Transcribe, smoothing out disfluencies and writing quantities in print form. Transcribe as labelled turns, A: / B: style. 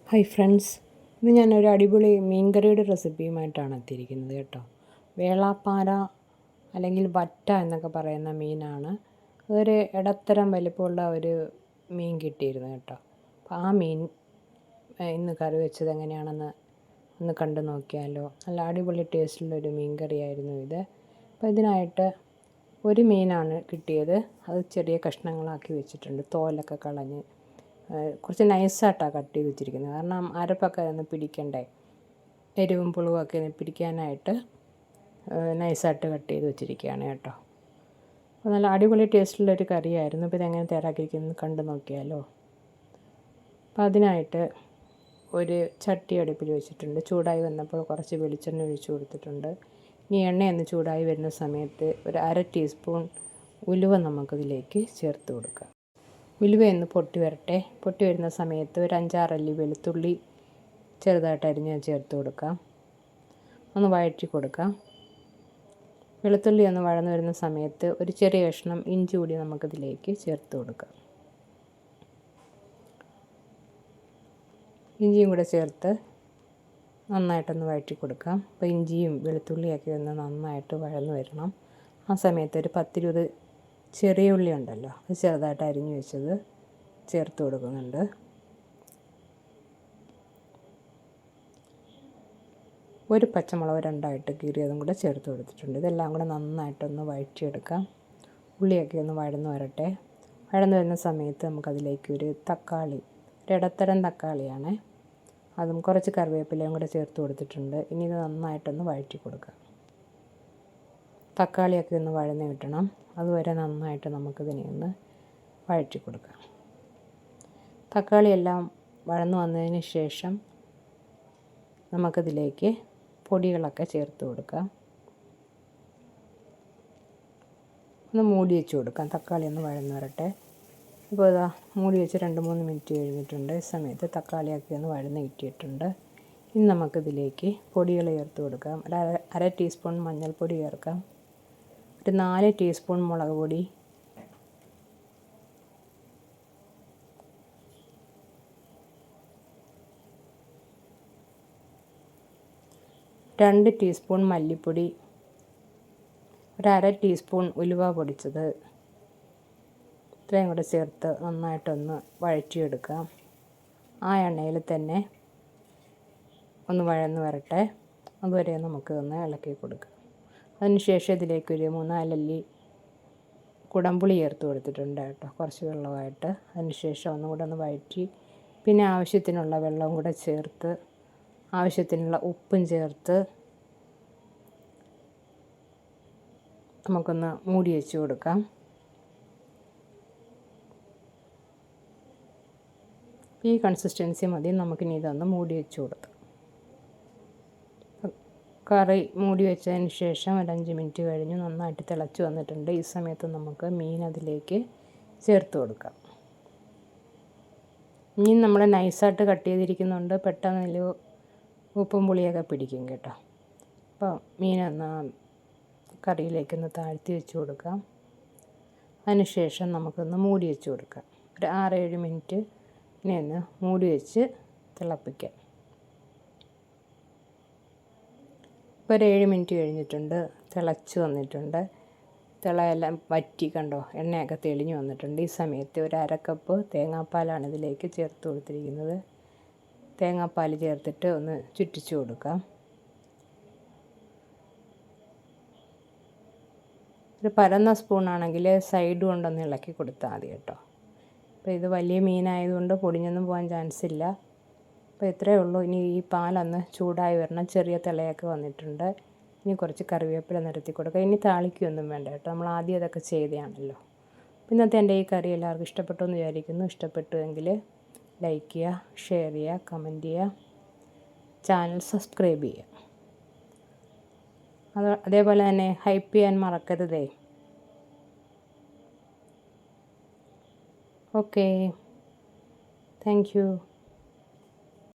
A: Hi friends, ഇന്ന് ഞാനൊരു അടിപൊളി മീൻകറിയുടെ റെസിപ്പിയുമായിട്ടാണ് എത്തിയിരിക്കുന്നത് കേട്ടോ. വേളാപ്പാര അല്ലെങ്കിൽ വറ്റ എന്നൊക്കെ പറയുന്ന മീനാണ്. അതൊരു ഇടത്തരം വലിപ്പമുള്ള ഒരു മീൻ കിട്ടിയിരുന്നു കേട്ടോ. അപ്പോൾ ആ മീൻ ഇന്ന് കറി വെച്ചത് എങ്ങനെയാണെന്ന് ഒന്ന് കണ്ടു നോക്കിയാലോ. നല്ല അടിപൊളി ടേസ്റ്റുള്ളൊരു മീൻ കറിയായിരുന്നു ഇത്. അപ്പോൾ ഇതിനായിട്ട് ഒരു മീനാണ് കിട്ടിയത്. അത് ചെറിയ കഷ്ണങ്ങളാക്കി വെച്ചിട്ടുണ്ട്, തോലൊക്കെ കളഞ്ഞ്. കുറച്ച് നൈസായിട്ടാണ് കട്ട് ചെയ്ത് വെച്ചിരിക്കുന്നത്, കാരണം അരപ്പൊക്കെ ഒന്ന് പിടിക്കണ്ടേ, എരിവും പുളിവൊക്കെ ഒന്ന് പിടിക്കാനായിട്ട് നൈസായിട്ട് കട്ട് ചെയ്ത് വെച്ചിരിക്കുകയാണ് കേട്ടോ. അപ്പോൾ നല്ല അടിപൊളി ടേസ്റ്റുള്ളൊരു കറിയായിരുന്നു. അപ്പോൾ ഇതെങ്ങനെ തയ്യാറാക്കിയിരിക്കുന്നത് കണ്ടു നോക്കിയാലോ. അപ്പോൾ അതിനായിട്ട് ഒരു ചട്ടി അടുപ്പിൽ വെച്ചിട്ടുണ്ട്. ചൂടായി വന്നപ്പോൾ കുറച്ച് വെളിച്ചെണ്ണ ഒഴിച്ച് കൊടുത്തിട്ടുണ്ട്. ഇനി എണ്ണയൊന്ന് ചൂടായി വരുന്ന സമയത്ത് ഒരു 1/2 ടീസ്പൂൺ ഉലുവ നമുക്കതിലേക്ക് ചേർത്ത് കൊടുക്കാം. ഉലുവയൊന്ന് പൊട്ടി വരട്ടെ. പൊട്ടി വരുന്ന സമയത്ത് ഒരു 5-6 അല്ലി വെളുത്തുള്ളി ചെറുതായിട്ട് അരിഞ്ഞ് ചേർത്ത് കൊടുക്കാം. ഒന്ന് വഴറ്റി കൊടുക്കാം. വെളുത്തുള്ളി ഒന്ന് വഴന്നു വരുന്ന സമയത്ത് ഒരു ചെറിയ കഷ്ണം ഇഞ്ചി കൂടി നമുക്കതിലേക്ക് ചേർത്ത് കൊടുക്കാം. ഇഞ്ചിയും കൂടെ ചേർത്ത് നന്നായിട്ടൊന്ന് വഴറ്റി കൊടുക്കാം. അപ്പോൾ ഇഞ്ചിയും വെളുത്തുള്ളിയൊക്കെ ഒന്ന് നന്നായിട്ട് വഴന്നു വരണം. ആ സമയത്ത് ഒരു 10-20 ചെറിയ ഉള്ളി ഉണ്ടല്ലോ, അത് ചെറുതായിട്ട് അരിഞ്ഞു വെച്ചത് ചേർത്ത് കൊടുക്കുന്നുണ്ട്. ഒരു പച്ചമുളക് 2ആയിട്ട് കീറിയതും കൂടെ ചേർത്ത് കൊടുത്തിട്ടുണ്ട്. ഇതെല്ലാം കൂടെ നന്നായിട്ടൊന്ന് വഴറ്റിയെടുക്കാം. ഉള്ളിയൊക്കെ ഒന്ന് വഴന്ന് വരട്ടെ. വഴന്ന് വരുന്ന സമയത്ത് നമുക്കതിലേക്ക് ഒരു തക്കാളി, ഒരു ഇടത്തരം തക്കാളിയാണ്, അതും കുറച്ച് കറിവേപ്പിലയും കൂടെ ചേർത്ത് കൊടുത്തിട്ടുണ്ട്. ഇനി ഇത് നന്നായിട്ടൊന്ന് വഴറ്റി കൊടുക്കാം. തക്കാളിയൊക്കെ ഒന്ന് വഴന്ന് കിട്ടണം. അതുവരെ നന്നായിട്ട് നമുക്കിതിനെ ഒന്ന് വഴറ്റി കൊടുക്കാം. തക്കാളിയെല്ലാം വഴന്ന് വന്നതിന് ശേഷം നമുക്കിതിലേക്ക് പൊടികളൊക്കെ ചേർത്ത് കൊടുക്കാം. ഒന്ന് മൂടി വെച്ച് കൊടുക്കാം. തക്കാളി ഒന്ന് വഴന്ന് വരട്ടെ. ഇപ്പോൾ ഇതാ മൂടി വെച്ച് 2-3 മിനിറ്റ് കഴിഞ്ഞിട്ടുണ്ട്. ഈ സമയത്ത് തക്കാളിയൊക്കെ ഒന്ന് വഴന്ന് കിട്ടിയിട്ടുണ്ട്. ഇനി നമുക്കിതിലേക്ക് പൊടികൾ ചേർത്ത് കൊടുക്കാം. ഒരു 1/2 ടീസ്പൂൺ മഞ്ഞൾപ്പൊടി ചേർക്കാം. ഒരു 4 ടീസ്പൂൺ മുളക് പൊടി, 2 ടീസ്പൂൺ മല്ലിപ്പൊടി, ഒരു 1/2 ടീസ്പൂൺ ഉലുവ പൊടിച്ചത്, ഇത്രയും കൂടെ ചേർത്ത് നന്നായിട്ടൊന്ന് വഴറ്റിയെടുക്കാം. ആ എണ്ണയിൽ തന്നെ ഒന്ന് വഴന്ന് വരട്ടെ. അതുവരെ നമുക്ക് ഒന്ന് ഇളക്കി കൊടുക്കാം. അതിനുശേഷം ഇതിലേക്കൊരു 3-4 അല്ലി കുടംപുളി ചേർത്ത് കൊടുത്തിട്ടുണ്ട് കേട്ടോ, കുറച്ച് വെള്ളമായിട്ട്. അതിനുശേഷം ഒന്നുകൂടെ ഒന്ന് വഴറ്റി, പിന്നെ ആവശ്യത്തിനുള്ള വെള്ളം കൂടെ ചേർത്ത്, ആവശ്യത്തിനുള്ള ഉപ്പും ചേർത്ത് നമുക്കൊന്ന് മൂടി വെച്ച് കൊടുക്കാം. ഈ കൺസിസ്റ്റൻസി മതി. നമുക്കിനി ഇതൊന്ന് മൂടി വെച്ച് കൊടുക്കാം. കറി മൂടി വെച്ചതിന് ശേഷം ഒരു 5 മിനിറ്റ് കഴിഞ്ഞ് നന്നായിട്ട് തിളച്ച് വന്നിട്ടുണ്ട്. ഈ സമയത്ത് നമുക്ക് മീൻ അതിലേക്ക് ചേർത്ത് കൊടുക്കാം. മീൻ നമ്മൾ നൈസായിട്ട് കട്ട് ചെയ്തിരിക്കുന്നുണ്ട്, പെട്ടെന്ന് ഉപ്പും പുളിയൊക്കെ പിടിക്കും കേട്ടോ. അപ്പോൾ മീനൊന്ന് കറിയിലേക്കൊന്ന് താഴ്ത്തി വെച്ച് കൊടുക്കാം. അതിനുശേഷം നമുക്കൊന്ന് മൂടി വെച്ച് കൊടുക്കാം. ഒരു 6-7 മിനിറ്റ് ഇനി ഒന്ന് മൂടി വെച്ച് തിളപ്പിക്കാം. ഇപ്പോൾ ഒരു 7 മിനിറ്റ് കഴിഞ്ഞിട്ടുണ്ട്. തിളച്ച് വന്നിട്ടുണ്ട്. തിളയെല്ലാം വറ്റി, കണ്ടോ, എണ്ണയൊക്കെ തെളിഞ്ഞ് വന്നിട്ടുണ്ട്. ഈ സമയത്ത് ഒരു 1/2 കപ്പ് തേങ്ങാപ്പാലാണ് ഇതിലേക്ക് ചേർത്ത് കൊടുത്തിരിക്കുന്നത്. തേങ്ങാപ്പാൽ ചേർത്തിട്ട് ഒന്ന് ചുറ്റിച്ച് കൊടുക്കാം. ഒരു പരന്ന സ്പൂണാണെങ്കിൽ സൈഡ് കൊണ്ടൊന്ന് ഇളക്കി കൊടുത്താൽ മതി കേട്ടോ. അപ്പോൾ ഇത് വലിയ മീനായതുകൊണ്ട് പൊടിഞ്ഞൊന്നും പോകാൻ ചാൻസ് ഇല്ല. അപ്പോൾ ഇത്രയേ ഉള്ളൂ. ഇനി ഈ പാലൊന്ന് ചൂടായി വരണം. ചെറിയ തിളയൊക്കെ വന്നിട്ടുണ്ട്. ഇനി കുറച്ച് കറിവേപ്പില നിരത്തി കൊടുക്കുക. ഇനി താളിക്കൊന്നും വേണ്ട കേട്ടോ, നമ്മൾ ആദ്യം അതൊക്കെ ചെയ്തതാണല്ലോ. ഇന്നത്തെ എൻ്റെ ഈ കറി എല്ലാവർക്കും ഇഷ്ടപ്പെട്ടു എന്ന് വിചാരിക്കുന്നു. ഇഷ്ടപ്പെട്ടുവെങ്കിൽ ലൈക്ക് ചെയ്യുക, ഷെയർ ചെയ്യുക, കമൻറ്റ് ചെയ്യുക, ചാനൽ സബ്സ്ക്രൈബ് ചെയ്യുക. അതേപോലെ തന്നെ ഹൈപ്പ് ചെയ്യാൻ മറക്കരുതേ. Okay, thank you.